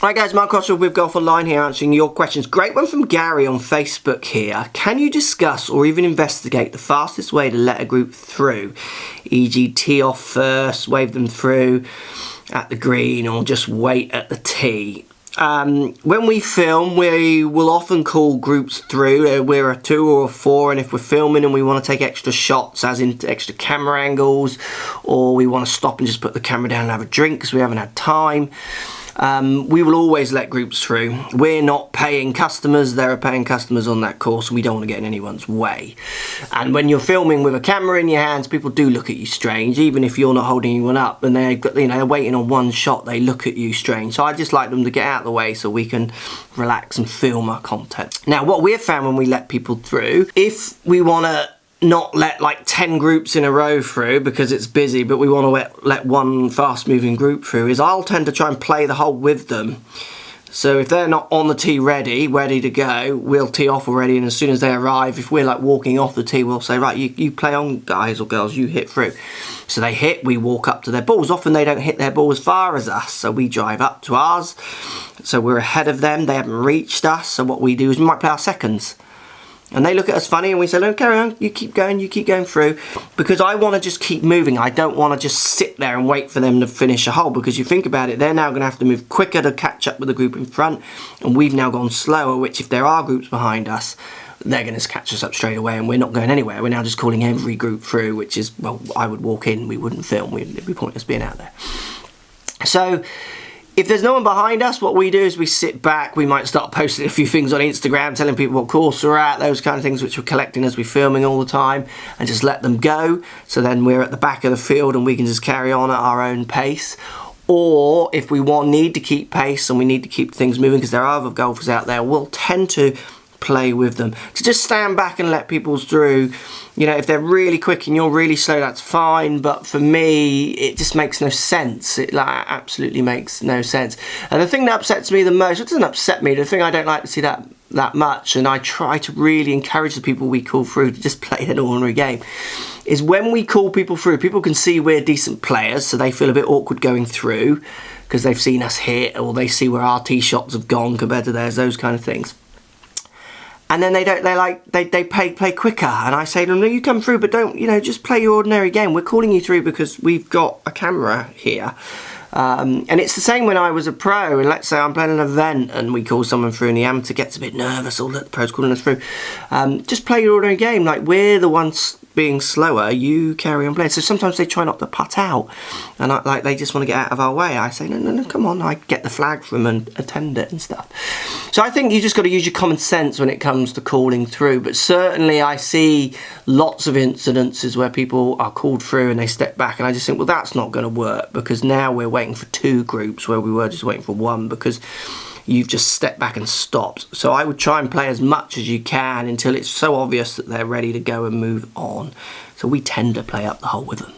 Hi guys, Mark Crossfield with GolfOnline here answering your questions. Great one from Gary on Facebook here. Can you discuss or even investigate the fastest way to let a group through? E.g. tee off first, wave them through at the green, or just wait at the tee. When we film, we will often call groups through. We're a 2 or a 4, and if we're filming and we want to take extra shots, as in extra camera angles, or we want to stop and just put the camera down and have a drink because we haven't had time, we will always let groups through. We're not paying customers, there are paying customers on that course, and we don't want to get in anyone's way. And when you're filming with a camera in your hands, people do look at you strange, even if you're not holding anyone up and they've got, they're waiting on one shot, they look at you strange. So I just like them to get out of the way so we can relax and film our content. Now, what we've found when we let people through, if we want to not let like 10 groups in a row through because it's busy, but we want to let one fast moving group through, is I'll tend to try and play the hole with them. So if they're not on the tee ready to go, we'll tee off already, and as soon as they arrive, if we're like walking off the tee, we'll say, right, you play on, guys or girls, you hit through. So they hit, we walk up to their balls. Often they don't hit their ball as far as us, so we drive up to ours. So we're ahead of them, they haven't reached us, so what we do is we might play our seconds. And they look at us funny and we say, no, carry on, you keep going through, because I want to just keep moving. I don't want to just sit there and wait for them to finish a hole, because you think about it, they're now going to have to move quicker to catch up with the group in front, and we've now gone slower, which if there are groups behind us, they're going to catch us up straight away and we're not going anywhere. We're now just calling every group through, which is, well, I would walk in, we wouldn't film, it'd be pointless being out there. So if there's no one behind us, what we do is we sit back, we might start posting a few things on Instagram, telling people what course we're at, those kind of things which we're collecting as we're filming all the time, and just let them go. So then we're at the back of the field and we can just carry on at our own pace. Or if we need to keep pace and we need to keep things moving, because there are other golfers out there, we'll tend to play with them. To just stand back and let people through, you know, if they're really quick and you're really slow, that's fine, but for me it just makes no sense. It absolutely makes no sense. And the thing that upsets me the most, it doesn't upset me, the thing I don't like to see that much, and I try to really encourage the people we call through to just play an ordinary game, is when we call people through, people can see we're decent players, so they feel a bit awkward going through because they've seen us hit, or they see where our tee shots have gone compared to theirs, those kind of things. And then they play quicker, and I say to them, no, you come through, but don't, just play your ordinary game. We're calling you through because we've got a camera here. And it's the same when I was a pro, and let's say I'm playing an event and we call someone through and the amateur gets a bit nervous, or the pro's calling us through. Just play your ordinary game. Like, we're the ones being slower, you carry on playing. So sometimes they try not to putt out, and they just want to get out of our way. I say, no, come on, I get the flag from them and attend it and stuff. So I think you just got to use your common sense when it comes to calling through. But certainly I see lots of incidences where people are called through and they step back, and I just think, well, that's not going to work, because now we're waiting for 2 groups where we were just waiting for 1, because you've just stepped back and stopped. So I would try and play as much as you can until it's so obvious that they're ready to go and move on. So we tend to play up the hole with them.